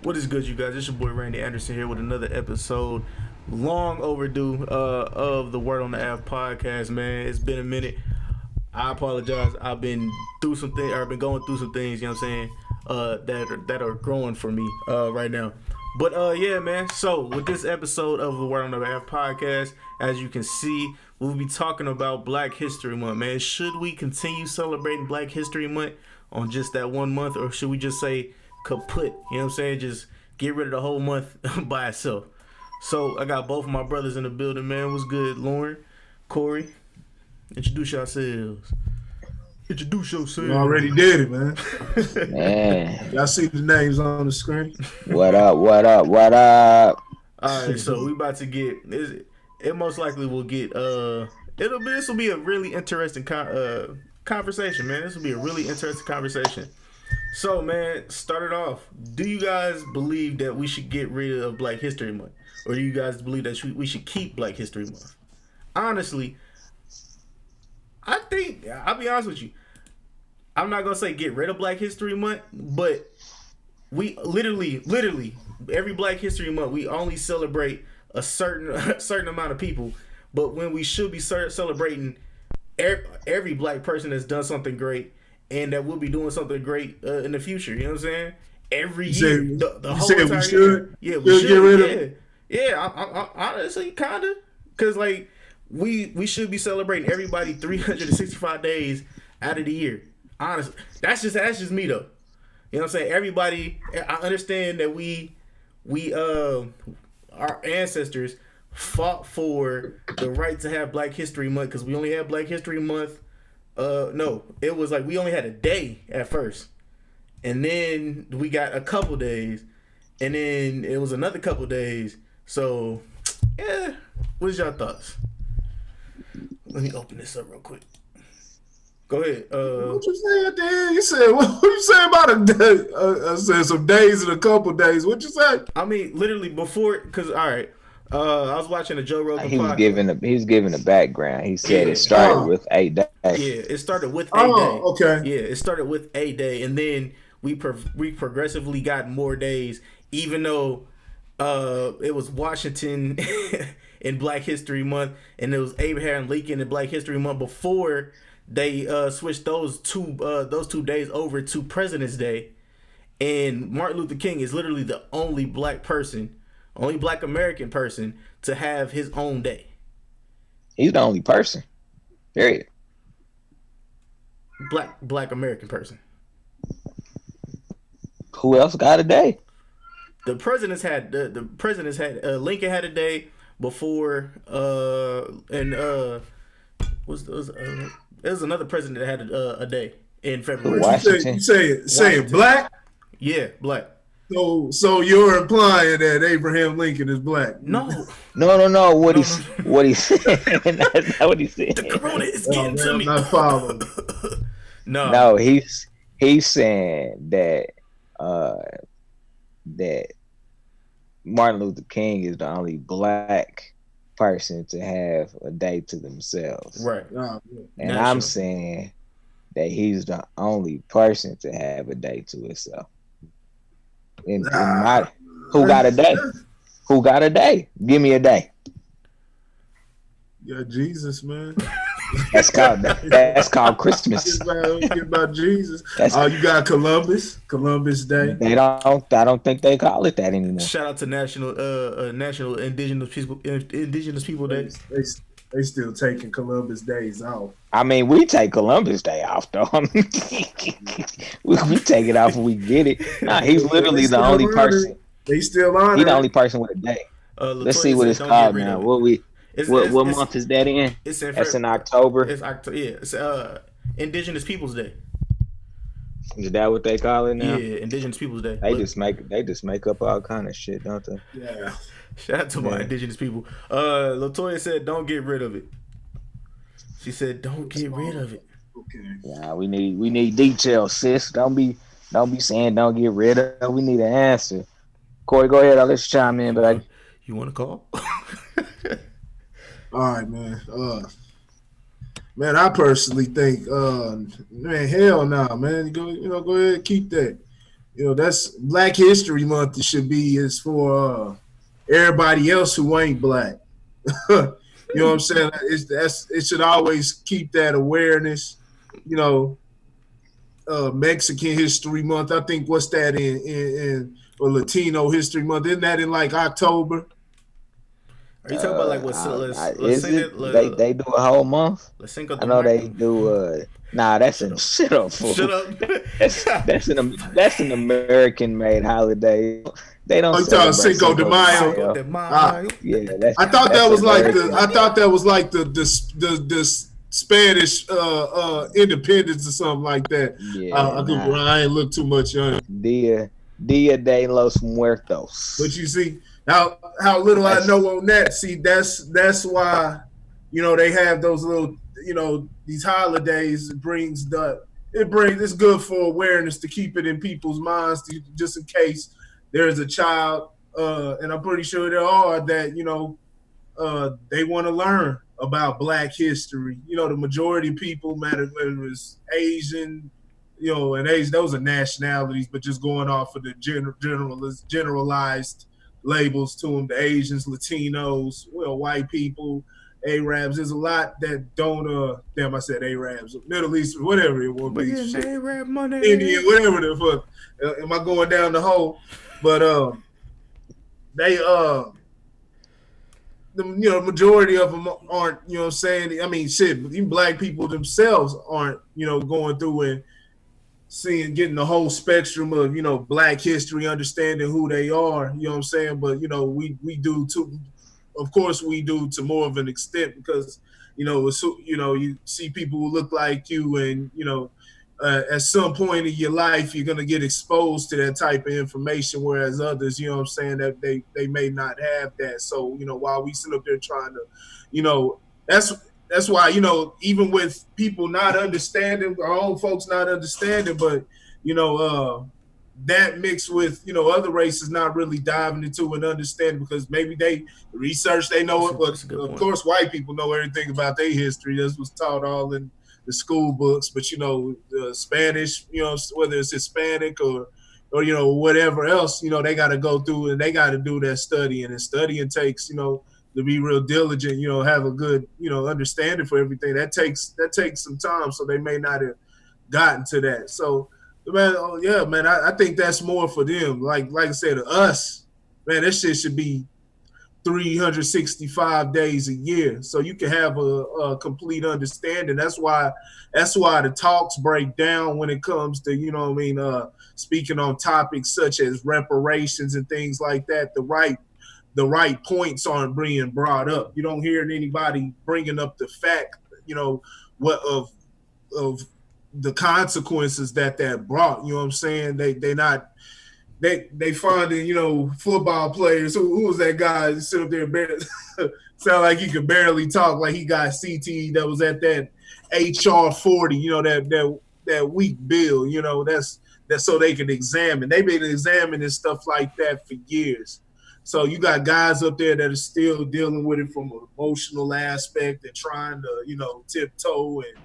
What is good, you guys? It's your boy Randy Anderson here with another episode, long overdue, of the Word on the App podcast. Man, it's been a minute. I apologize. I've been through some things. I've been going through some things. You know what I'm saying? That are growing for me right now. But yeah, man. So with this episode of the Word on the App podcast, as you can see, we'll be talking about Black History Month. Man, should we continue celebrating Black History Month on just that 1 month, or should we just say kaput? You know what I'm saying? Just get rid of the whole month by itself. So I got both of my brothers in the building, man. What's good, Lauren, Corey? Introduce yourselves. Introduce yourselves. You already did it, man. Man, Y'all see the names on the screen? what up? What up? What up? All right, so we about to get. It most likely will get. This will be a really interesting conversation, man. This will be a really interesting conversation. So, man, start it off. Do you guys believe that we should get rid of Black History Month, or do you guys believe that we should keep Black History Month? Honestly, I think I'll be honest with you. I'm not gonna say get rid of Black History Month, but we literally every Black History Month we only celebrate a certain amount of people. But when we should be celebrating every Black person that's done something great and that will be doing something great in the future. You know what I'm saying? Every year, the whole entire year. Yeah, we should get rid of it. Yeah, I honestly, kinda, cause like we should be celebrating everybody 365 days out of the year. Honestly, that's just me though. You know what I'm saying? Everybody, I understand that we our ancestors fought for the right to have Black History Month because we only had Black History Month. No, it was like we only had a day at first, and then we got a couple days, and then it was another couple days. So, yeah, what's your thoughts? Let me open this up real quick. Go ahead. What you saying at the end? You said, what you say about a day? I said some days and a couple days. What you say? I mean, literally before, because, all right, I was watching a Joe Rogan podcast. He was giving a background. He said it started with a day. Yeah, it started with a day. Okay. Yeah, it started with a day, and then we progressively got more days, even though it was Washington in Black History Month, and it was Abraham Lincoln in Black History Month before they switched those two days over to President's Day. And Martin Luther King is literally the only Black American person to have his own day. He's the only person. Period. Black American person. Who else got a day? The presidents had Lincoln had a day before, there was another president that had a day in February. Washington. You say it black? Yeah, black. So you're implying that Abraham Lincoln is black? No. What he said. That's not what he said. The corona is getting to me. I'm not following. No, he's saying that that Martin Luther King is the only Black person to have a day to themselves. Right. And I'm saying that he's the only person to have a day to himself. Who got a day? Who got a day? Give me a day. Yeah, Jesus, man. That's called Christmas. It's about Jesus. You got Columbus Day. I don't think they call it that anymore. Shout out to National Indigenous People Day. They still taking Columbus days off. I mean, we take Columbus Day off though. we take it off when we get it. Nah, he's literally the only person. They still on. He's the only person with a day. Let's see what it's called now. What month is that in? That's in October. It's October. Yeah, it's Indigenous Peoples Day. Is that what they call it now? Yeah, Indigenous Peoples Day. They just make up all kind of shit, don't they? Yeah. Shout out to my Indigenous people. Latoya said, "Don't get rid of it." She said, "Don't get rid of it." Okay. Yeah, we need details, sis. Don't be saying don't get rid of it. We need an answer. Corey, go ahead. I'll let you chime in, but you want to call? All right, man. Man, I personally think, man, hell no, man. Go ahead, keep that. That's Black History Month. It should be is for everybody else who ain't black. You know what I'm saying? It should always keep that awareness. You know, Mexican History Month. I think what's that in or Latino History Month? Isn't that in like October? Are you talking about like what? Is it? They do a whole month. I know they do. Nah, that's an shut up. Fool. Shut up. that's an American made holiday. They don't. You talking Cinco de Mayo? Yeah, I thought that was like the Spanish independence or something like that. Yeah, I ain't look too much on it. Dia de los Muertos. But you see how little I know on that. See, that's why they have those little these holidays. It's good for awareness to keep it in people's minds, just in case there's a child, and I'm pretty sure there are that they want to learn about Black history. The majority of people, matter whether it's Asian, and Asian, those are nationalities, but just going off of the generalized labels to them, the Asians, Latinos, white people, Arabs. There's a lot that don't. Damn, I said Arabs, Middle East, whatever it will be. Arab money. Indian, whatever the fuck. Am I going down the hole? But they the majority of them aren't. I mean, shit. Even Black people themselves aren't. Going through and getting the whole spectrum of Black history, understanding who they are. You know what I'm saying? But we do too. Of course, we do to more of an extent because you see people who look like you, and at some point in your life you're gonna get exposed to that type of information, whereas others, that they may not have that. So while we sit up there trying to, that's why even with people not understanding, our own folks not understanding, but that mixed with other races not really diving into and understanding because maybe they research, they know it, but of course white people know everything about their history. This was taught all in the school books, but Spanish, whether it's Hispanic or whatever else, they got to go through and they got to do that studying, and studying takes to be real diligent, have a good understanding for everything. That takes some time, so they may not have gotten to that. So man, I think that's more for them. Like I said, to us, man, that shit should be 365 days a year, so you can have a complete understanding. That's why the talks break down when it comes to speaking on topics such as reparations and things like that. The right points aren't being brought up. You don't hear anybody bringing up the fact, what of the consequences that brought. You know what I'm saying? They finding football players. Who was that guy sit up there and sound like he could barely talk, like he got CTE, that was at that HR 40, that weak bill, that's so they can examine. They've been examining stuff like that for years. So you got guys up there that are still dealing with it from an emotional aspect and trying to, tiptoe and,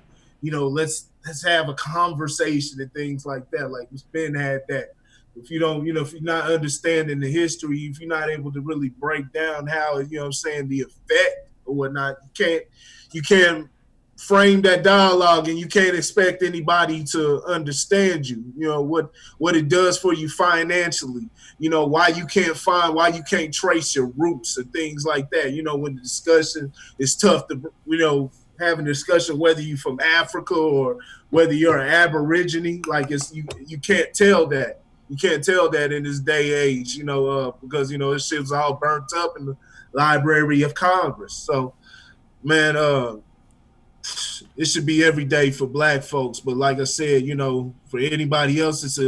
let's have a conversation and things like that. Like Ben had that. If you don't, if you're not understanding the history, if you're not able to really break down how, the effect or whatnot, you can't frame that dialogue, and you can't expect anybody to understand you. What it does for you financially, why you can't trace your roots and things like that. When the discussion is tough to, have a discussion whether you're from Africa or whether you're an Aborigine, like you can't tell that. You can't tell that in this day age, because this shit's all burnt up in the Library of Congress. So, man, it should be every day for Black folks. But like I said, for anybody else,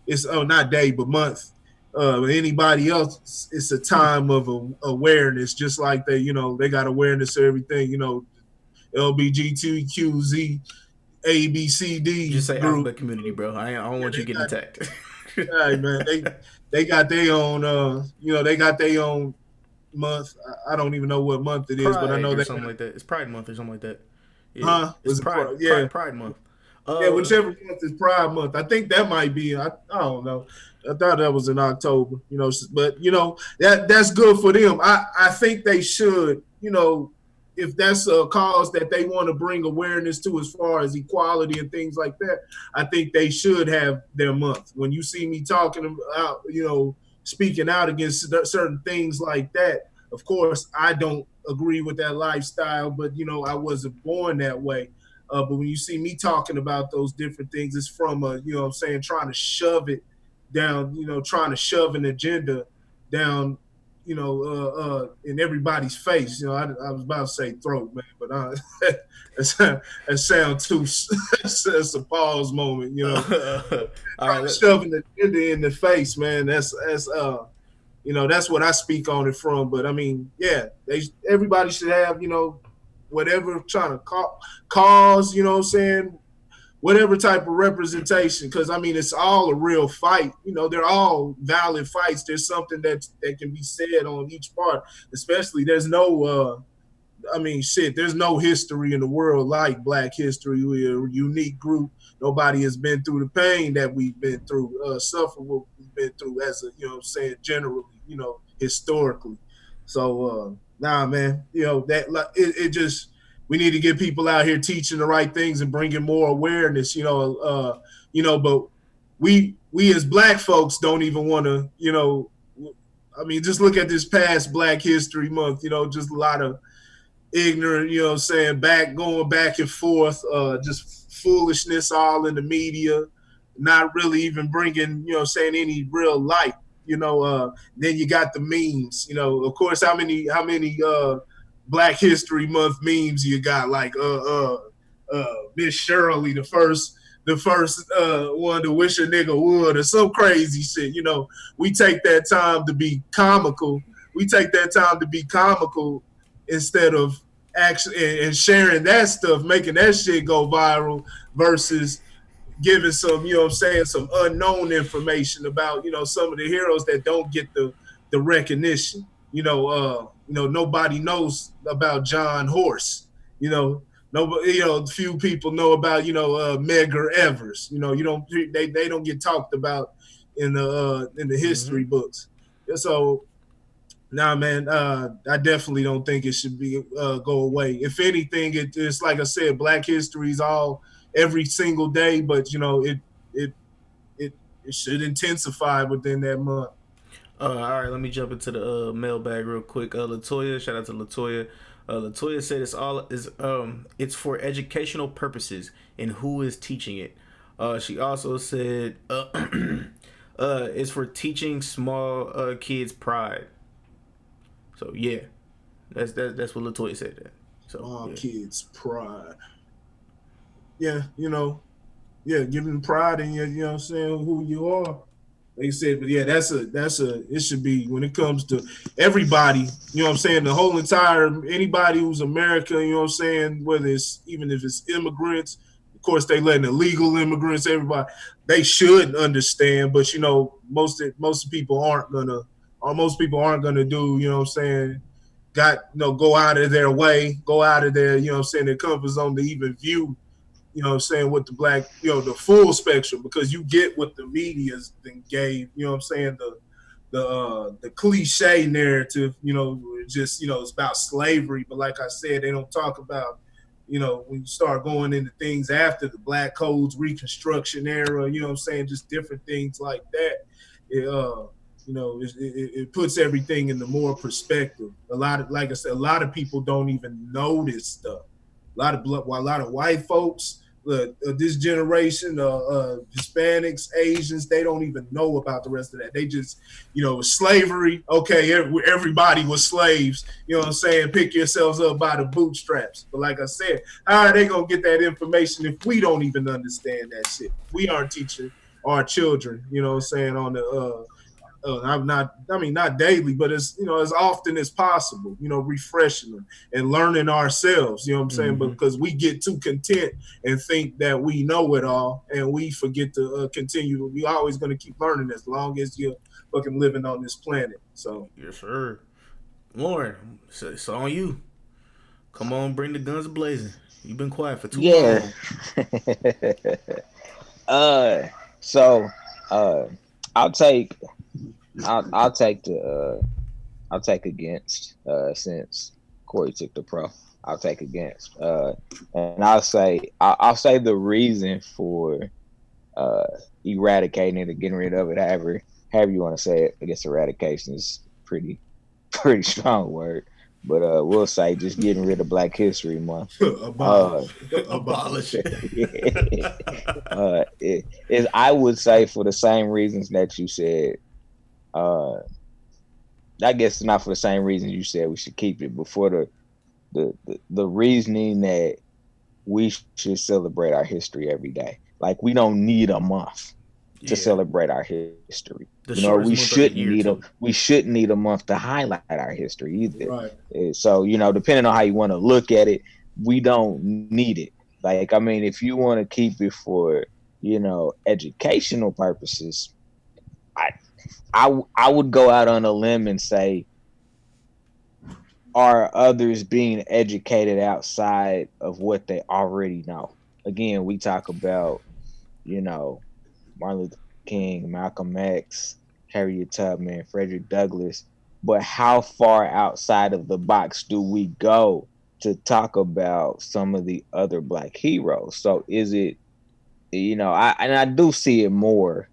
it's not day but month. Anybody else, it's a time of awareness. Just like they got awareness of everything. LBGTQZ, ABCD. Just say alphabet community, bro. I don't want you getting attacked. Right, man. They got their own. They got their own month. I don't even know what month it is, but I know that something like that. It's Pride Month or something like that. Yeah. It's Pride Month. Yeah, whichever month is Pride Month. I think that might be. I don't know. I thought that was in October. But that's good for them. I think they should. If that's a cause that they want to bring awareness to as far as equality and things like that, I think they should have their month. When you see me talking about, speaking out against certain things like that, of course, I don't agree with that lifestyle, but, I wasn't born that way. But when you see me talking about those different things, it's from trying to shove it down, trying to shove an agenda down, in everybody's face. I was about to say throat, man, but that sounds too. It's a pause moment, Trying to shoving the agenda in the face, man. That's what I speak on it from. But I mean, yeah, everybody should have, whatever trying to cause, whatever type of representation, because I mean it's all a real fight. They're all valid fights. There's something that can be said on each part. Especially there's no there's no history in the world like Black history. We're a unique group. Nobody has been through the pain that we've been through, suffered what we've been through as a generally, historically. So nah, man, that it just, we need to get people out here teaching the right things and bringing more awareness, but we as Black folks don't even want to, just look at this past Black History Month, just a lot of ignorant, going back and forth, just foolishness all in the media, not really even bringing, any real light, then you got the memes, of course, how many Black History Month memes you got, like Miss Shirley, the first one to wish a nigga would, or some crazy shit. We take that time to be comical. Instead of actually and sharing that stuff, making that shit go viral, versus giving some, some unknown information about, some of the heroes that don't get the recognition. Nobody knows about John Horse. Nobody, few people know about, Medgar Evers. They don't get talked about in the history books. So, nah, man, I definitely don't think it should be go away. If anything, it's like I said, Black history is all every single day, but it should intensify within that month. All right, let me jump into the mailbag real quick. Latoya, shout out to Latoya. Latoya said it's for educational purposes, and who is teaching it. She also said it's for teaching small kids pride. So yeah, that's what Latoya said there. So small kids pride. Yeah, give them pride in your, who you are. They said, but yeah, it should be, when it comes to everybody, the whole entire, anybody who's America, whether it's, even if it's immigrants, of course they letting illegal immigrants, everybody, they should understand, but most people aren't gonna do, go out of their way, go out of their, their comfort zone to even view, with the Black, the full spectrum, because you get what the media's then gave, the cliche narrative, just, it's about slavery. But like I said, they don't talk about, when you start going into things after the Black Codes, Reconstruction era, just different things like that. It puts everything into more perspective. Like I said, a lot of people don't even know this stuff. A lot of white folks, this generation, Hispanics, Asians, they don't even know about the rest of that. They just, slavery. Okay, everybody was slaves. Pick yourselves up by the bootstraps. But like I said, how are they gonna get that information if we don't even understand that shit? We aren't teaching our children, on the not daily, but as often as possible, refreshing them and learning ourselves, because we get too content and think that we know it all, and we forget to continue. We always going to keep learning as long as you're fucking living on this planet. So yes, sir. Lauren, it's on you. Come on, bring the guns blazing. You've been quiet for too Yeah. long. uh, so I'll take I'll take the I'll take against since Corey took the pro. I'll take against and I'll say the reason for uh eradicating it or getting rid of it, however you want to say it. I guess eradication is pretty strong word, but we'll say just getting rid of Black History Month. Abolish. Abolish. Is I would say for the same reasons that you said. Uh, I guess not for the same reasons you said we should keep it, but for the reasoning that we should celebrate our history every day. Like we don't need a month to Yeah. celebrate our history. The You know, shortest month of the year too. we shouldn't need a month to highlight our history either. Right. So, you know, depending on how you want to look at it, we don't need it. Like, I mean, if you want to keep it for, you know, educational purposes, I would go out on a limb and say, are others being educated outside of what they already know? Again, we talk about, you know, Martin Luther King, Malcolm X, Harriet Tubman, Frederick Douglass, but how far outside of the box do we go to talk about some of the other Black heroes? So is it, you know, I do see it more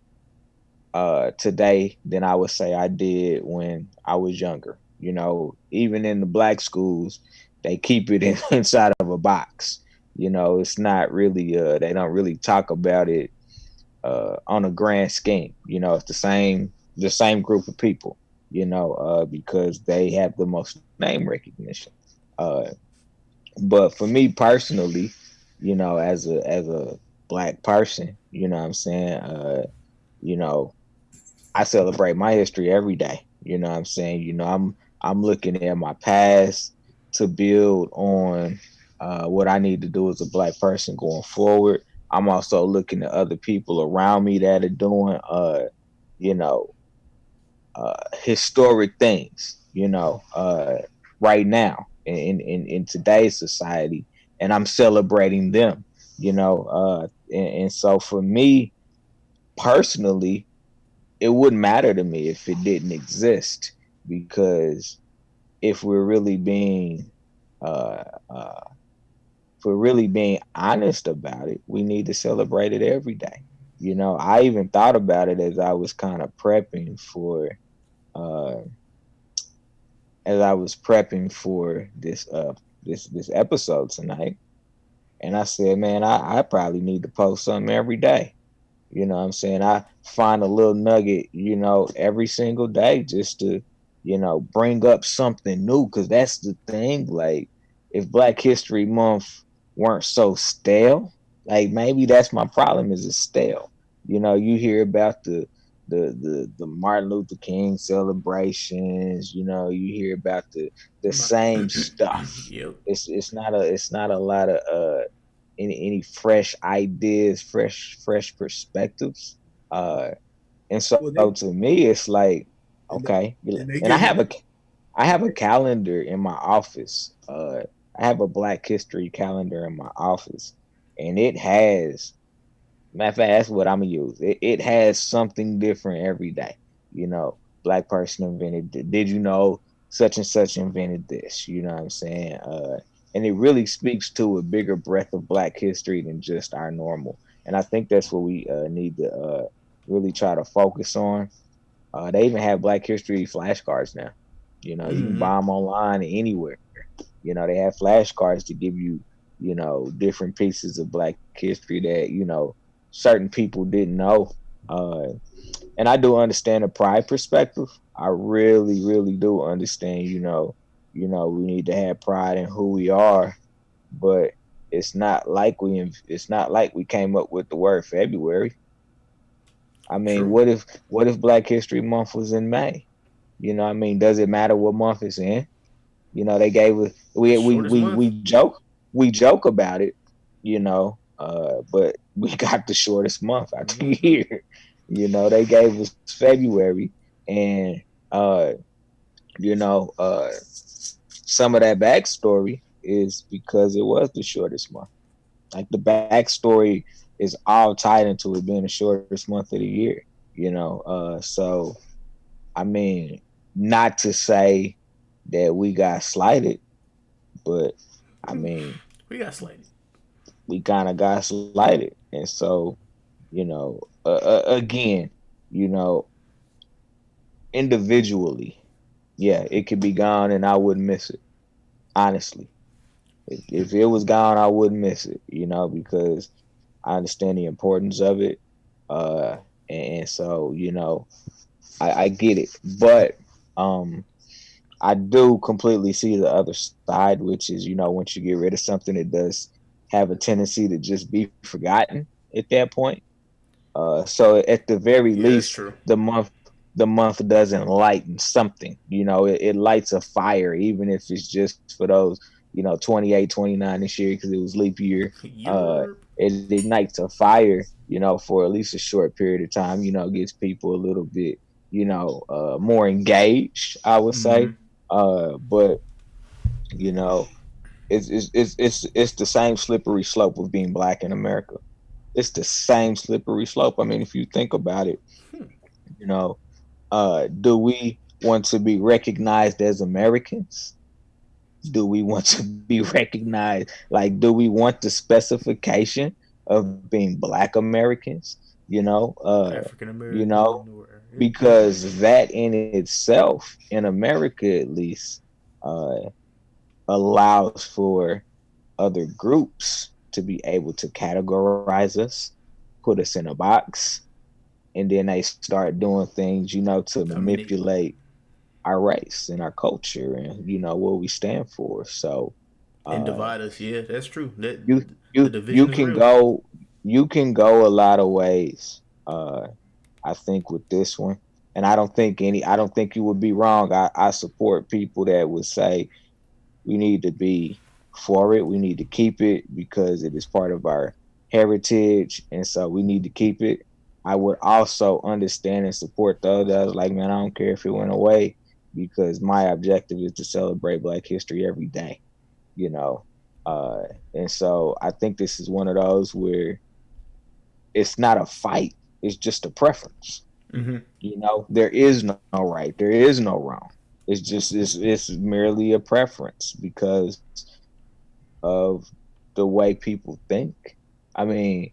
today than I would say I did when I was younger. You know, even in the Black schools, they keep it inside of a box. You know, it's not really they don't really talk about it on a grand scheme. You know, it's the same group of people. You know, because they have the most name recognition. But for me personally, you know, as a Black person, you know what I'm saying, you know, I celebrate my history every day. You know what I'm saying? You know, I'm looking at my past to build on what I need to do as a Black person going forward. I'm also looking at other people around me that are doing you know, historic things, you know, right now in today's society, and I'm celebrating them, you know, and so for me personally, it wouldn't matter to me if it didn't exist, because if we're really being uh, uh, if we're really being honest about it, we need to celebrate it every day. You know, I even thought about it as I was kind of prepping for uh, this episode tonight, and I said, man, I probably need to post something every day. You know what I'm saying? I find a little nugget, you know, every single day just to, you know, bring up something new. Cause that's the thing. Like, if Black History Month weren't so stale, like maybe that's my problem, is it's stale. You know, you hear about the Martin Luther King celebrations, you know, you hear about the same stuff. Yep. It's not a lot of any fresh ideas, fresh perspectives. And so Well, to me, it's like, okay, and they and give I have a calendar in my office. I have a Black History calendar in my office, and it has, matter of fact, that's what I'm gonna use. It has something different every day. You know, Black person invented. Did you know such and such invented this? You know what I'm saying? And it really speaks to a bigger breadth of Black history than just our normal. And I think that's what we need to really try to focus on. They even have Black History flashcards now. You know, you can Mm-hmm. buy them online anywhere. You know, they have flashcards to give you, you know, different pieces of Black history that, you know, certain people didn't know. Uh, and I do understand the pride perspective. I really, really do understand, you know, we need to have pride in who we are, but it's not like we came up with the word February. I mean, True. what if Black History Month was in May? You know, what I mean, does it matter what month it's in? You know, they gave us Shortest month. we joke about it, you know, but we got the shortest month out the Mm-hmm. year. You know, they gave us February, and uh, you know, some of that backstory. is because it was the shortest month. Like the backstory is all tied into it being the shortest month of the year. So I mean, not to say that we got slighted, but I mean, We got slighted. we kind of got slighted, and so again, you know, individually, yeah, it could be gone, and I wouldn't miss it. Honestly, if it was gone, I wouldn't miss it. Because I understand the importance of it, uh, and so I get it, but I do completely see the other side, which is once you get rid of something, it does have a tendency to just be forgotten at that point. So at the very Yeah, that's least, true. the month doesn't lighten something. It lights a fire, even if it's just for those 28, 29 this year because it was leap year. Europe. It ignites a fire, for at least a short period of time. Gets people a little bit, more engaged, I would say. Mm-hmm. But you know, it's the same slippery slope of being black in America. It's the same slippery slope. I mean, if you think about it, you know, do we want to be recognized as Americans? Do we want to be recognized? Like, do we want the specification of being Black Americans? You know, uh, African you know, American or because that in itself, in America at least, uh, allows for other groups to be able to categorize us, put us in a box, and then they start doing things, to I mean, it, manipulate our race and our culture and what we stand for. So and uh divide us. Yeah, that's true. That you the you division is can real. go a lot of ways. I think with this one. And I don't think you would be wrong. I support people that would say we need to be for it. We need to keep it because it is part of our heritage. And so we need to keep it. I would also understand and support the others. Like, man, I don't care if it went away because my objective is to celebrate Black history every day, you know. Uh, and so I think this is one of those where it's not a fight, it's just a preference. Mm-hmm. There is no right, there is no wrong. It's merely a preference because of the way people think. I mean,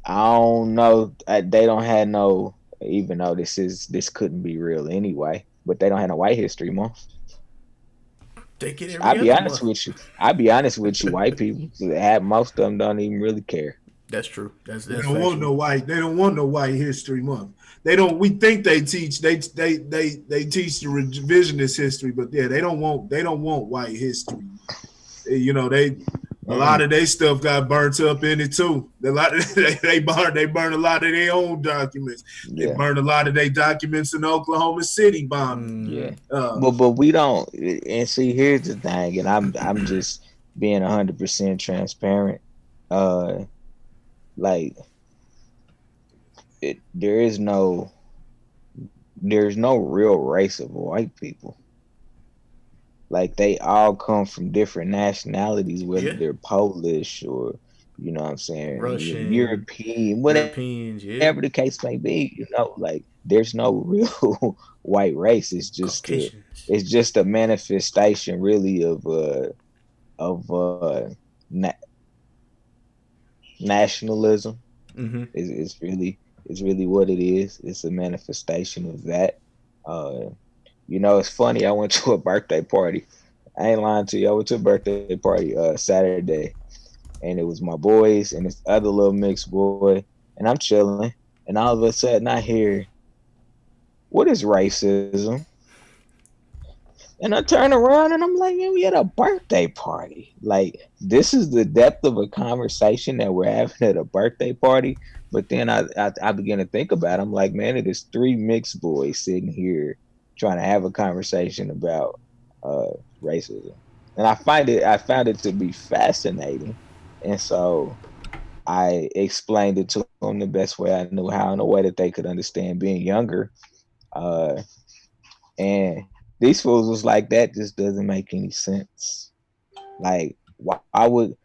I don't know. They don't have no. Even though this couldn't be real anyway, but they don't have no White History Month. They get I'll every be other honest month. with you. I'll be honest with you. White people, most of them don't even really care. That's true. That's They that's don't want factual. no white. They don't want no White History Month. They don't. We think they teach. They teach the revisionist history, but yeah, they don't want. They don't want white history. They a lot Mm-mm. of their stuff got burnt up in it too. They burn a lot of their own documents. They Yeah, burned a lot of their documents in the Oklahoma City bombing. Mm-hmm. yeah. Uh, But we don't. And see, here's the thing, and I'm just being 100% transparent. Uh, like there is there's no real race of white people. Like they all come from different nationalities, whether Yeah, they're Polish or what I'm saying, Russian, European, whatever Europeans. Yeah, the case may be. Like there's no real white race. Caucasians. It's just a manifestation, really, of na- nationalism. Mm-hmm. Is really what it is. It's a manifestation of that. Uh, it's funny. I went to a birthday party. I ain't lying to you. I went to a birthday party Saturday, and it was my boys and this other little mixed boy, and I'm chilling, and all of a sudden I hear, "What is racism?" And I turn around and I'm like, "Man, we at a birthday party. Like this is the depth of a conversation that we're having at a birthday party." But then I begin to think about it. I'm like, man, it is three mixed boys sitting here trying to have a conversation about uh, racism, and I found it to be fascinating, and so I explained it to them the best way I knew how, in a way that they could understand, being younger. Uh, and these fools was like, that just doesn't make any sense. Like, Why would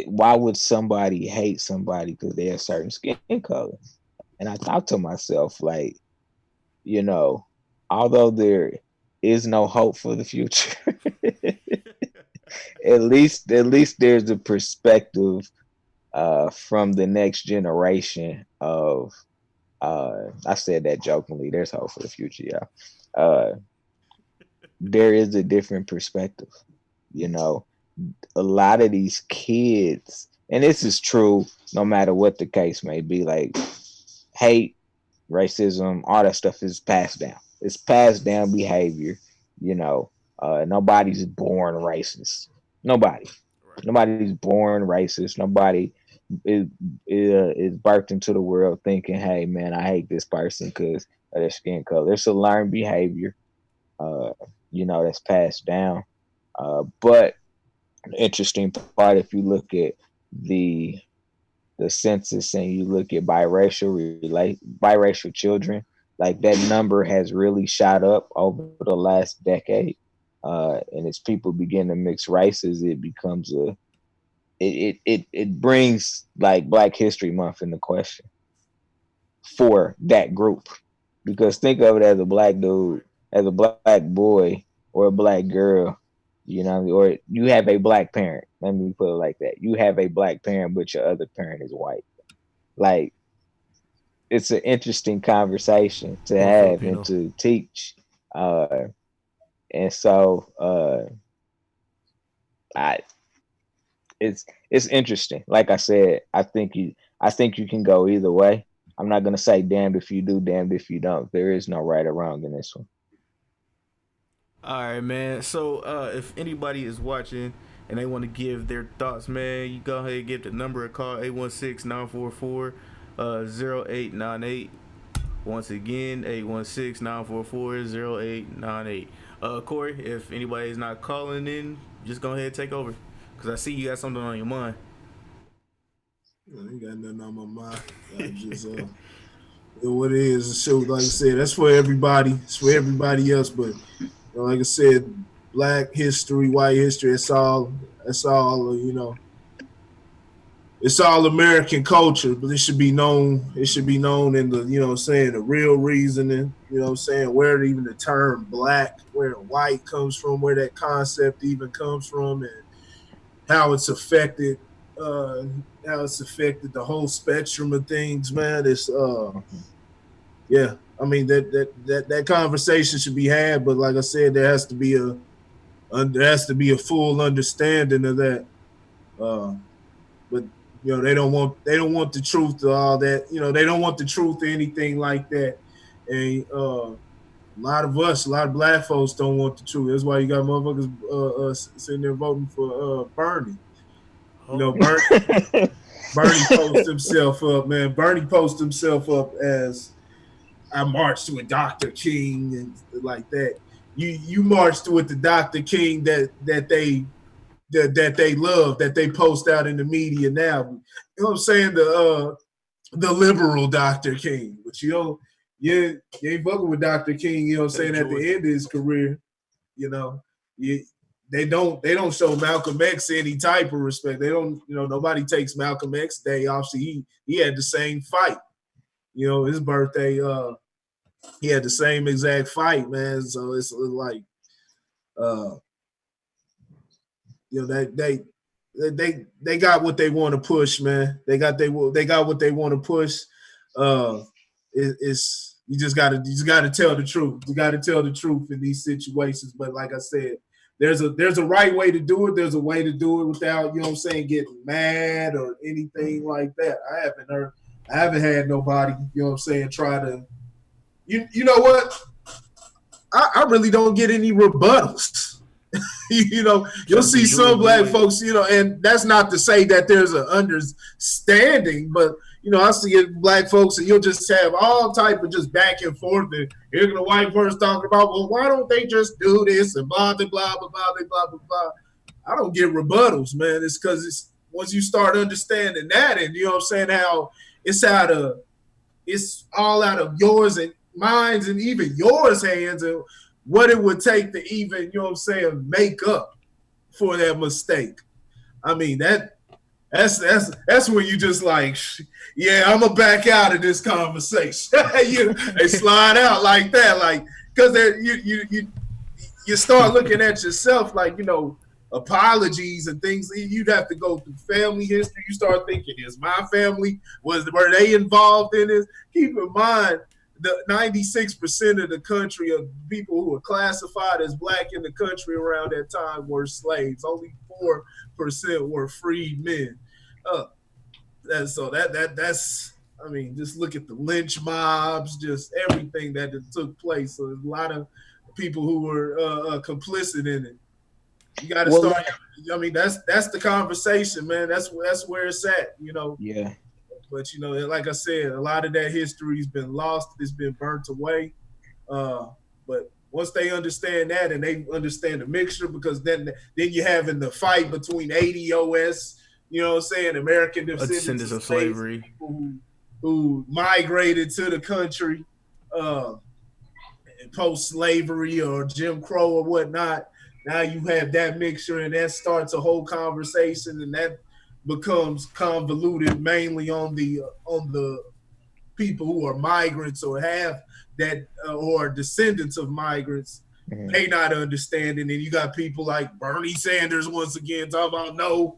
why would somebody hate somebody because they have a certain skin color? And I thought to myself, like, you know, although there is no hope for the future, at least there's a perspective from the next generation of I said that jokingly, there's hope for the future, yeah. There is a different perspective, you know. A lot of these kids, and this is true no matter what the case may be, like hate, racism, all that stuff is passed down. It's passed down behavior, you know. Nobody's born racist. Nobody. Right. Nobody's born racist. Nobody is birthed into the world thinking, "Hey, man, I hate this person because of their skin color." It's a learned behavior, uh, you know, that's passed down. But the interesting part, if you look at the the census and you look at biracial children, like that number has really shot up over the last decade. And as people begin to mix races, it becomes it brings like Black History Month into question for that group. Because think of it as a black dude, as a black boy or a black girl, you know, or you have a black parent. Let me put it like that. You have a black parent, but your other parent is white. Like, it's an interesting conversation to Or have Filipino. and to teach. And so I it's interesting. Like I said, I think you can go either way. I'm not gonna say damned if you do, damned if you don't. There is no right or wrong in this one. All right, man. So, if anybody is watching and they want to give their thoughts, man, you go ahead and get the number a call 816-944-0898. Once again, 816-944-0898. Corey, if anybody is not calling in, just go ahead and take over. Because I see you got something on your mind. I ain't got nothing on my mind. I just what it is. So like I said, that's for everybody. It's for everybody else. But like I said, Black history, white history. It's all. You know. It's all American culture, but it should be known. It should be known in the, you know what I'm saying, the real reasoning, you know what I'm saying, where even the term black, where white comes from, where that concept even comes from, and how it's affected the whole spectrum of things, man. It's yeah. I mean that conversation should be had, but like I said, there has to be a full understanding of that. But you know, they don't want the truth to all that. You know, they don't want the truth to anything like that. And a lot of Black folks don't want the truth. That's why you got motherfuckers sitting there voting for Bernie. You know, Bernie posts himself up, man. Bernie posts himself up as I marched with Dr. King and like that. You marched with the Dr. King that they love, that they post out in the media now. You know what I'm saying? The liberal Dr. King. But you ain't fucking with Dr. King, you know what I'm saying, at the end of his career, you know. They don't show Malcolm X any type of respect. They don't, you know, nobody takes Malcolm X Day off. So he had the same fight. You know, his birthday, he had the same exact fight, man. So it's like you know, they got what they want to push, man. They got what they want to push. It's you just gotta tell the truth. You gotta tell the truth in these situations. But like I said, there's a right way to do it. There's a way to do it without, you know what I'm saying, getting mad or anything like that. I haven't had nobody, you know what I'm saying, try to. You know what? I really don't get any rebuttals. You know, you'll see some Black folks, you know, and that's not to say that there's an understanding, but you know, I see Black folks and you'll just have all type of just back and forth, and here's the white person talking about, well, why don't they just do this and blah blah blah blah blah blah blah blah. I don't get rebuttals, man. It's because it's once you start understanding that, and you know what I'm saying, how it's all out of yours and mine's and even yours hands, and what it would take to even, you know what I'm saying, make up for that mistake. I mean that's when you just like, yeah, I'm gonna back out of this conversation. They slide out like that, like because you start looking at yourself like, apologies and things. You'd have to go through family history. You start thinking, is my family, were they involved in this? Keep in mind, the 96% of the country of people who were classified as black in the country around that time were slaves. Only 4% were freed men. That's I mean, just look at the lynch mobs, just everything that took place. So there's a lot of people who were complicit in it. You got to start. I mean, that's the conversation, man. That's where it's at, Yeah. But like I said, a lot of that history's been lost. It's been burnt away. But once they understand that and they understand the mixture, because then you have in the fight between ADOS, American descendants of slavery, people who migrated to the country post slavery or Jim Crow or whatnot. Now you have that mixture, and that starts a whole conversation, and that becomes convoluted mainly on the people who are migrants or have that or descendants of migrants. Mm-hmm. They not understanding, and you got people like Bernie Sanders once again talking about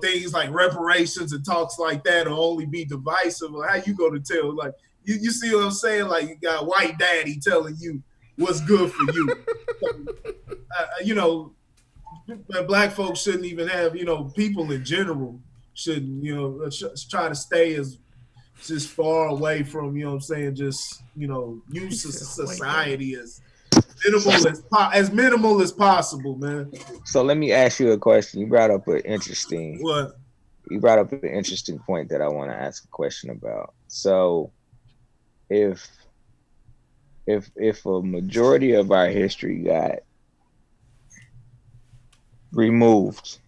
things like reparations and talks like that will only be divisive. How you go to tell, like, you see what I'm saying? Like, you got white daddy telling you what's good for you. Black folks shouldn't even have, people in general shouldn't, try to stay as just far away from, just, use society as minimal as possible, man. So let me ask you a question. You brought up an interesting point that I want to ask a question about. So if a majority of our history got removed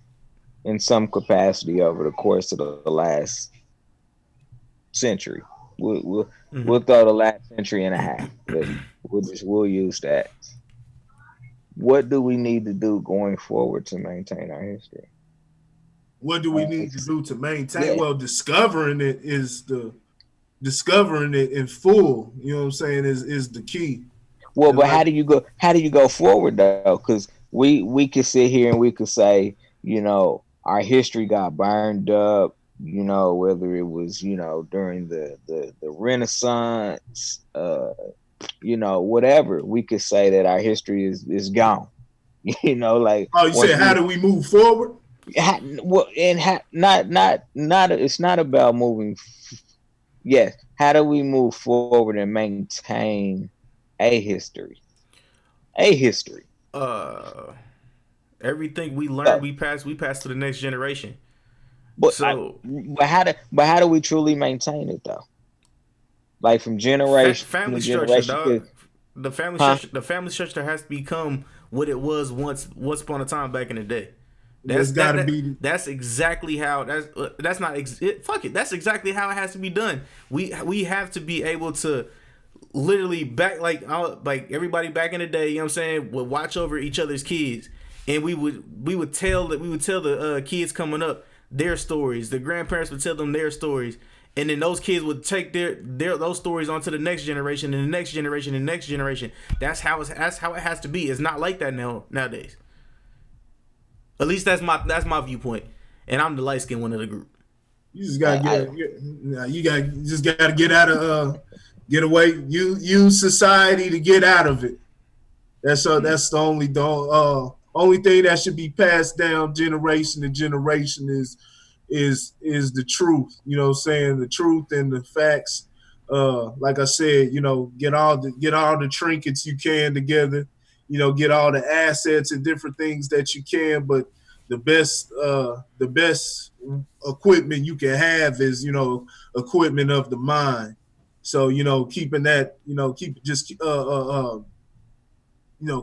in some capacity over the course of the last century, we'll throw the last century and a half. We'll use that. What do we need to do going forward to maintain our history? What do we need to do to maintain? Yeah. Well, discovering it in full, you know what I'm saying, is the key. Well, but how do you go forward though? Because we could sit here and we could say, our history got burned up, whether it was, during the Renaissance, whatever. We could say that our history is gone. Like, how do we move forward? It's not about moving. Yes, how do we move forward and maintain a history? Everything we learned, we pass to the next generation. But how do we truly maintain it though? Like from generation family to structure, generation. Dog. The family structure has to become what it was once upon a time back in the day. That's exactly how that's exactly how it has to be done. We have to be able to literally back like everybody back in the day, you know what I'm saying, would watch over each other's kids, and we would tell the kids coming up their stories. The grandparents would tell them their stories, and then those kids would take their those stories onto the next generation and the next generation and the next generation. That's how it has to be. It's not like that nowadays. At least that's my viewpoint, and I'm the light skinned one of the group. You just gotta get away. Use society to get out of it. That's the only thing that should be passed down generation to generation is the truth. You know what I'm saying? The truth and the facts. Like I said, get all the trinkets you can together. Get all the assets and different things that you can, but the best equipment you can have is, equipment of the mind. So, keeping that,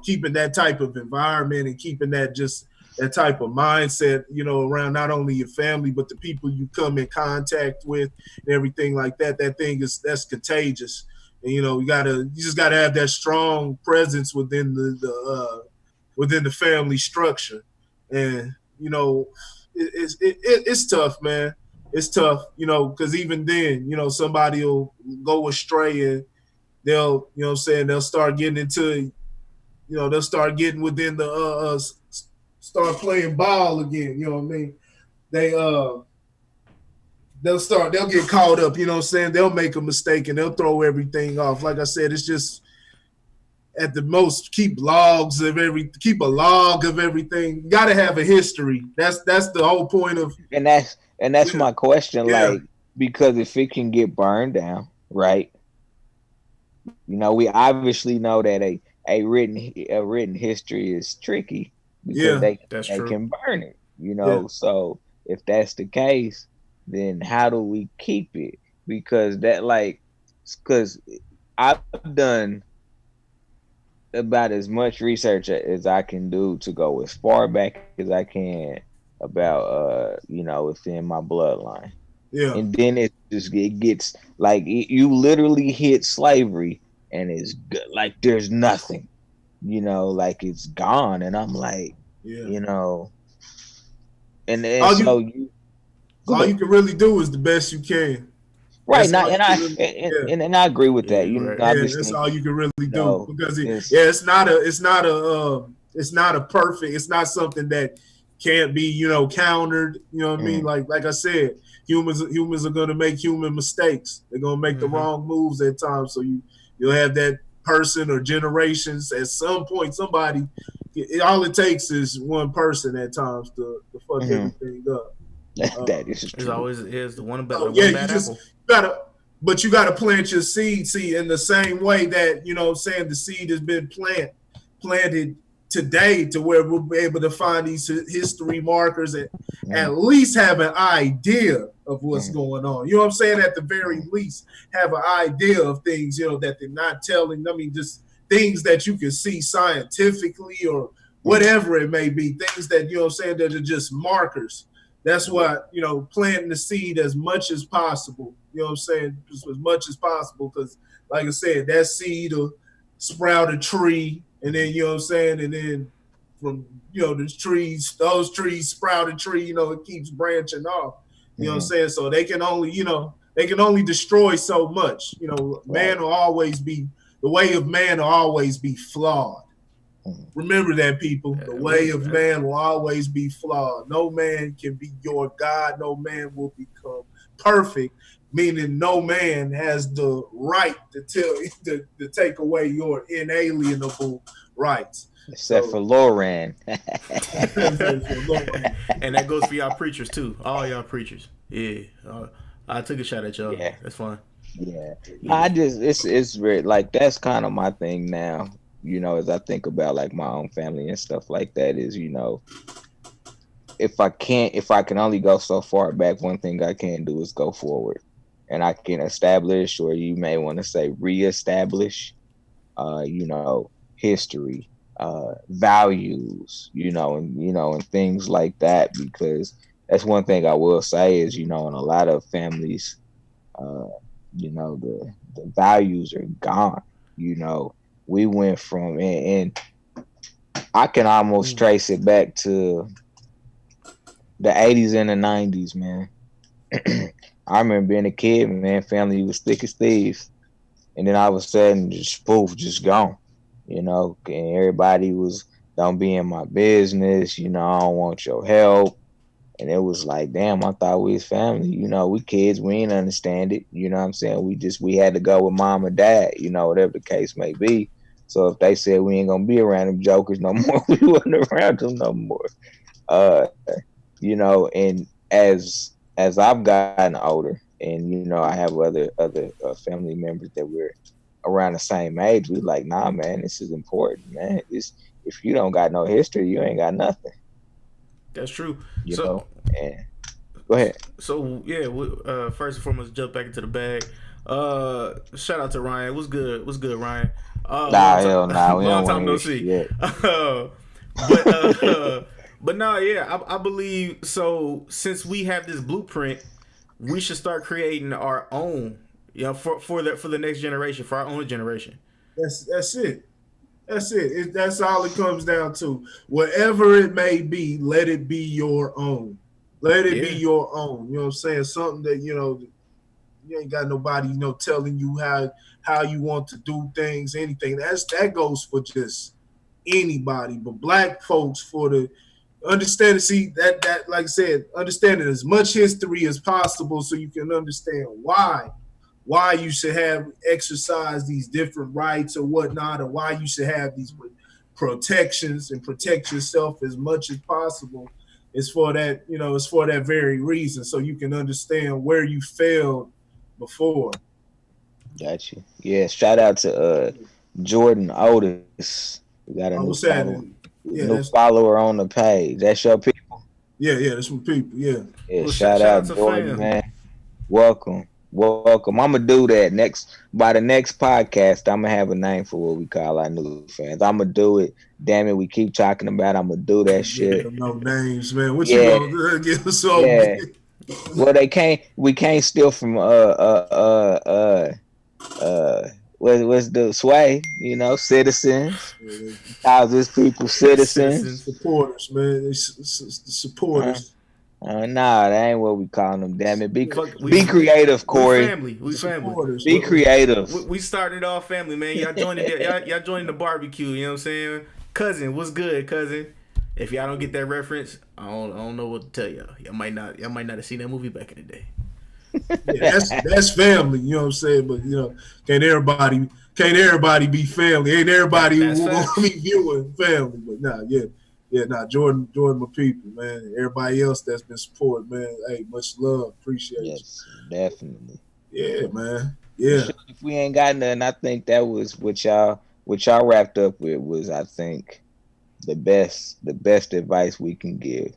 keeping that type of environment and keeping that type of mindset, around not only your family, but the people you come in contact with and everything like that. That's contagious. And, you just gotta have that strong presence within the family structure. And you know, it's tough, man. It's tough, you know, because even then, you know, somebody will go astray and they'll, you know what I'm saying, they'll start getting into, you know, they'll start getting within the, start playing ball again, you know what I mean? They, they'll get caught up, you know what I'm saying? They'll make a mistake and they'll throw everything off. Like I said, it's just, at the most, keep a log of everything. You gotta have a history. That's the whole point of. And that's Yeah. my question. Yeah. Like, because if it can get burned down, right? You know, we obviously know that a written history is tricky because Yeah, they that's true. can burn it. You know, Yeah. so if that's the case, then how do we keep it? Because because I've done about as much research as I can do to go as far back as I can about you know, within my bloodline. Yeah. And then it gets like you literally hit slavery and it's like there's nothing, you know, like it's gone. And I'm like, Yeah. you know, and All so you go all ahead. you can really do is the best you can. Right That's now, all you and I can really, yeah. and I agree with Yeah, that. You know, right. I Yeah, just that's think, all you can really you do know, because it's it's not a perfect. It's not something that can't be, you know, countered. You know what I mean? mm, Like I said, humans are gonna make human mistakes. They're gonna make the Mm-hmm. wrong moves at times. So you'll have that person or generations at some point. Somebody, all it takes is one person at times to fuck mhm, everything up. that is It's true. always is the one So the yeah, one bad apple. gotta, but you gotta plant your seed. See, in the same way that, you know what I'm saying, the seed has been planted today to where we'll be able to find these history markers and Mm, at least have an idea of what's mm, going on. You know what I'm saying? At the very mm, least, have an idea of things, you know, that they're not telling. I mean, just things that you can see scientifically or mm, whatever it may be, things that, you know what I'm saying, that are just markers. That's why, you know, planting the seed as much as possible. You know what I'm saying? Just as much as possible, because, like I said, that seed will sprout a tree, and then, you know what I'm saying, and then from, you know, those trees sprout a tree. You know, it keeps branching off. You know what I'm mhm. saying? So they can only, you know, they can only destroy so much. You know, Right. man will always be the way of man will always be flawed. Mm, Remember that, people. The way of man will always be flawed. No man can be your God. No man will become perfect, meaning no man has the right to to take away your inalienable rights. except for So, Lauren. And that goes for y'all preachers too. All y'all preachers. Yeah. I took a shot at y'all. Yeah. That's fine. Yeah. No, Yeah. I just it's very like that's kind of my thing now. You know, as I think about like my own family and stuff like that, is, you know, if I can only go so far back, one thing I can do is go forward, and I can establish, or you may want to say reestablish, you know, history, values, you know, and things like that. Because that's one thing I will say is, you know, in a lot of families, uh, you know, the values are gone. You know, we went from and I can almost trace it back to the 80s and the 90s, man. I remember being a kid, man, family was thick as thieves. And then all of a sudden, just poof, just gone. You know, and everybody was, don't be in my business. You know, I don't want your help. And it was like, damn, I thought we was family. You know, we kids, we ain't understand it. You know what I'm saying? We had to go with mom or dad, you know, whatever the case may be. So if they said we ain't gonna be around them jokers no more, we wasn't around them no more. Uh, you know, and as I've gotten older, and you know, I have other family members that we're around the same age, we like, nah, man, this is important, man. This, if you don't got no history, you ain't got nothing, That's true. you So know. And go ahead. So yeah, first and foremost, jump back into the bag. Shout out to Ryan. What's good? What's good, Ryan? Nah, hell nah, we Long don't want to time no hear see. shit. But but no, yeah, I believe so. Since we have this blueprint, we should start creating our own. You know, for the next generation, for our own generation. that's it. That's it. That's all it comes down to. Whatever it may be, let it be your own. Let it be Yeah. your own. You know what I'm saying? Something that, you ain't got nobody, telling you how you want to do things, anything. That goes for just anybody, but black folks for the understand. See that like I said, understanding as much history as possible so you can understand why you should have exercise these different rights or whatnot, or why you should have these protections and protect yourself as much as possible. It's for that, it's for that very reason, so you can understand where you failed before. Got you. Yeah, shout out to Jordan Otis. We got a I new was follow, saying, yeah, new follower on the page. That's your people. yeah, that's what people, yeah. Yeah, Well, shout shout out out to Jordan, fam. man. Welcome. Welcome. I'm gonna do that next by the next podcast. I'm gonna have a name for what we call our new fans. I'm gonna do it. Damn it, we keep talking about. I'm gonna do that Giving shit. them no names, man. What you Yeah, gonna give us so yeah. big? Well, they can't. We can't steal from uh. What's the sway? Citizens. Houses, people, citizens. Citizens. Supporters, man. The Uh, supporters. nah, that ain't what we calling them. Damn it, Fuck, be creative, we Corey. family. We The family. supporters, Be man. creative. We started off family, man. Y'all joined y'all joining the barbecue. You know what I'm saying? Cousin, what's good, cousin? If y'all don't get that reference, I don't know what to tell y'all. Y'all might not have seen that movie back in the day. Yeah, that's family, you know what I'm saying? But can't everybody be family. Ain't everybody That's who gonna facts. be viewing family. But nah, yeah. Yeah, nah, Jordan, my people, man. Everybody else that's been supporting, man. Hey, much love. Appreciate you. Yes, definitely. Yeah, man. But Yeah. shit, if we ain't got nothing, I think that was what y'all wrapped up with was I think the best advice we can give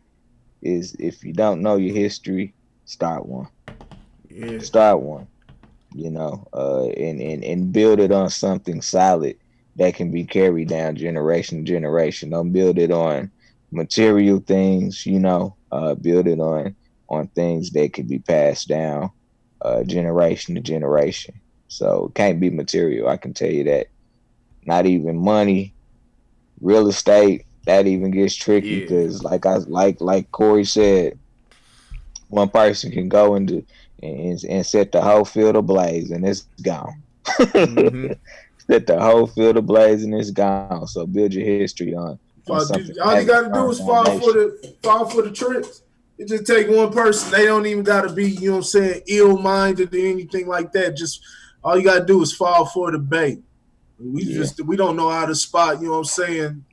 is if you don't know your history, start one. Yeah. Start one. And build it on something solid that can be carried down generation to generation. Don't build it on material things, build it on things that can be passed down generation to generation. So it can't be material. I can tell you that. Not even money, real estate. That even gets tricky Yeah. because, like Corey said, one person can go into and set the whole field ablaze, and it's gone. Mm-hmm. Set the whole field ablaze, and it's gone. So build your history on something that All you has a gotta do firm is fall for foundation. the tricks. It just take one person. They don't even gotta be, you know what I'm saying, ill minded or anything like that. Just all you gotta do is fall for the bait. Yeah, We don't know how to spot, you know what I'm saying,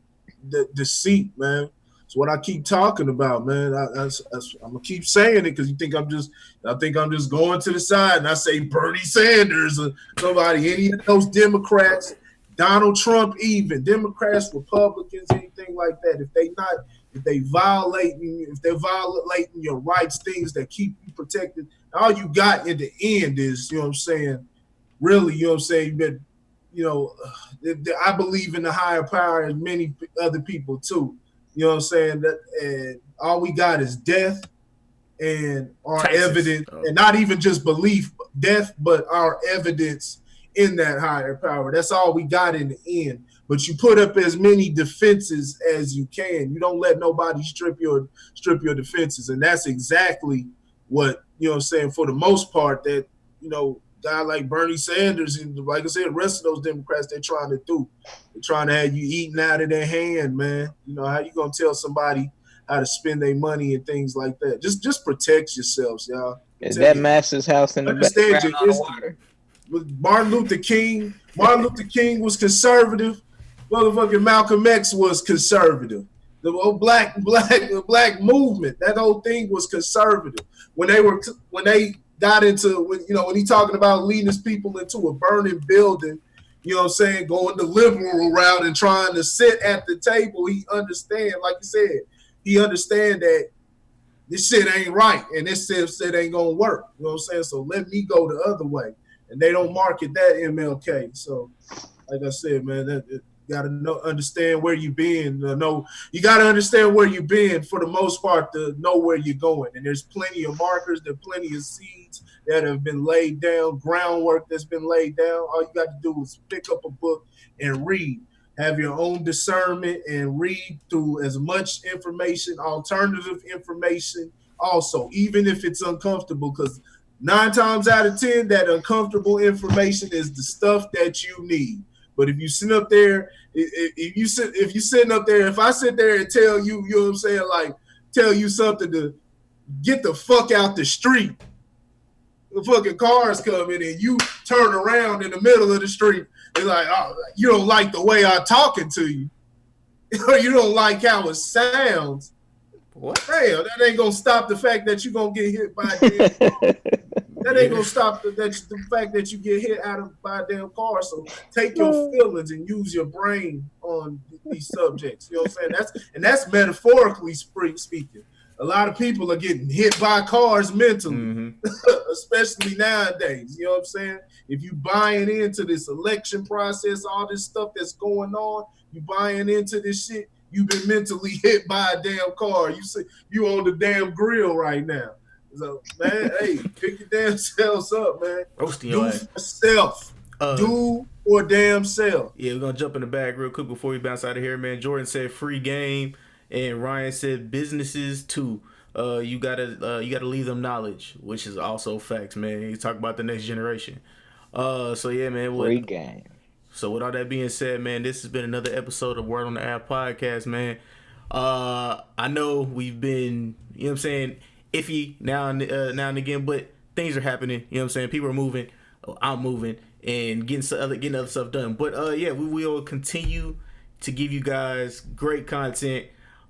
the deceit, man. It's what I keep talking about, man. I'm gonna keep saying it because I think I'm just going to the side and I say Bernie Sanders or somebody, any of those Democrats, Donald Trump, even Democrats, Republicans, anything like that. If they're violating your rights, things that keep you protected, all you got in the end is, you know what I'm saying, really, you know what I'm saying, that, you know, I believe in the higher power as many other people too. You know what I'm saying? That and all we got is death and our Taxes. evidence, Oh. and not even just belief, death, but our evidence in that higher power. That's all we got in the end. But you put up as many defenses as you can. You don't let nobody strip your defenses, and that's exactly what, you know what I'm saying, for the most part, that, guy like Bernie Sanders and, like I said, the rest of those Democrats, they're trying to do. They're trying to have you eating out of their hand, man. How you gonna tell somebody how to spend their money and things like that? Just protect yourselves, y'all. is Protect that it. Master's house in the Understand background your on the history. water? With Martin Luther King was conservative. Motherfucking Malcolm X was conservative. The old black movement, that whole thing was conservative. When they got into, when he talking about leading his people into a burning building, you know what I'm saying, going the liberal route and trying to sit at the table, he understand, like you said, he understand that this shit ain't right and this shit ain't gonna work. You know what I'm saying? So let me go the other way. And they don't market that MLK. So, like I said, man, you gotta understand where you been. You gotta understand where you been for the most part to know where you're going. And there's plenty of markers, there's plenty of seeds that have been laid down, groundwork that's been laid down. All you got to do is pick up a book and read. have your own discernment, and read through as much information, alternative information also, even if it's uncomfortable, because 9 times out of 10, that uncomfortable information is the stuff that you need. But if you sit up there, if you sitting up there, if I sit there and tell you, you know what I'm saying, like tell you something to get the fuck out the street, the fucking cars coming and you turn around in the middle of the street, it's like, oh, you don't like the way I'm talking to you. You don't like how it sounds. What? Damn, that ain't gonna stop the fact that you're gonna get hit by a damn car. That ain't gonna stop the fact that you get hit by a damn car. So take your feelings and use your brain on these subjects. You know what I'm saying? That's metaphorically speaking. A lot of people are getting hit by cars mentally, especially nowadays. You know what I'm saying? If you buying into this election process, all this stuff that's going on, you buying into this shit, you've been mentally hit by a damn car. You see, you on the damn grill right now. So, man, hey, pick your damn selves up, man. Roasting Do for self. Do for damn self. Yeah, we're going to jump in the bag real quick before we bounce out of here, man. Jordan said free game, and Ryan said businesses too. You gotta leave them knowledge, which is also facts, man. You talk about the next generation. So yeah, man. Free game. So with all that being said, man, this has been another episode of Word on the App podcast, man. I know we've been, you know what I'm saying, iffy now and again, but things are happening. You know what I'm saying? People are moving. I'm moving and getting other stuff done. But yeah, we will continue to give you guys great content.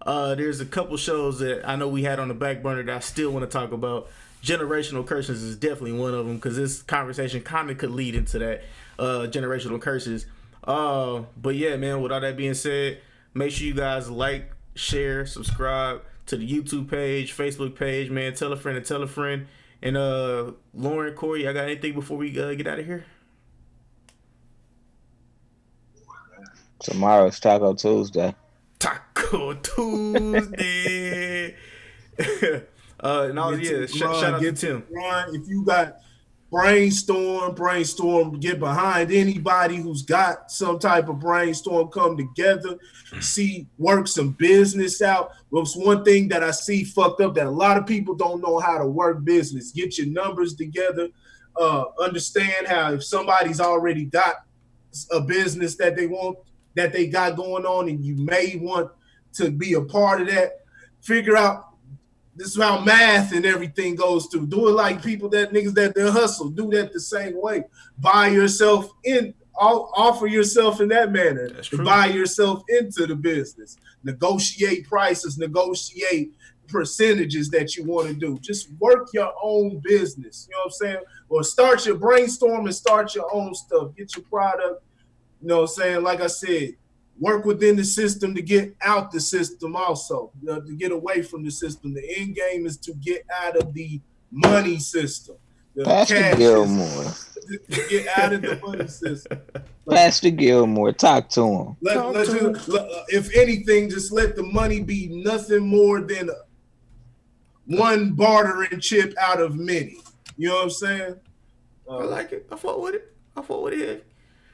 There's a couple shows that I know we had on the back burner that I still want to talk about. Generational curses is definitely one of them, because this conversation kind of could lead into that. Generational curses. But yeah, man, with all that being said, make sure you guys like, share, subscribe to the YouTube page, Facebook page, man. Tell a friend and tell a friend. And Lauren, Corey, I got anything before we get out of here? Tomorrow's Taco Tuesday. Taco Tuesday. And all, yeah, shout out to Tim. Ron, if you got brainstorm, get behind anybody who's got some type of brainstorm, come together, work some business out. What's one thing that I see fucked up, that a lot of people don't know how to work business. Get your numbers together. Understand how if somebody's already got a business that they got going on, and you may want to be a part of that, figure out. This is how math and everything goes to. Do it like people niggas that hustle. Do that the same way. Buy yourself in, offer yourself in that manner. To buy yourself into the business. Negotiate prices, negotiate percentages that you want to do. Just work your own business. You know what I'm saying? Or start your brainstorm and start your own stuff. Get your product. You know what I'm saying? Like I said, work within the system to get out the system also, to get away from the system. The end game is to get out of the money system. Pastor Gilmore. To get out of the money system. Pastor Gilmore, talk to him. If anything, just let the money be nothing more than one bartering chip out of many. You know what I'm saying? I like it. I fought with it.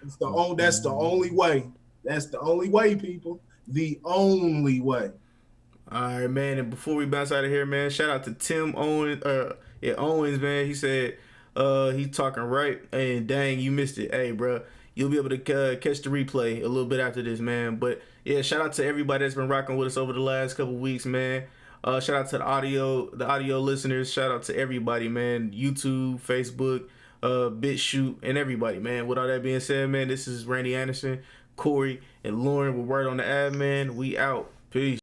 That's the only way. That's the only way, people. The only way. All right, man. And before we bounce out of here, man, shout out to Tim Owens. Owens, man. He said he's talking right. And dang, you missed it. Hey, bro, you'll be able to catch the replay a little bit after this, man. But yeah, shout out to everybody that's been rocking with us over the last couple weeks, man. Shout out to the audio listeners. Shout out to everybody, man. YouTube, Facebook, BitChute, and everybody, man. With all that being said, man, this is Randy Anderson, Corey, and Lauren with Word on the Ad, man. We out. Peace.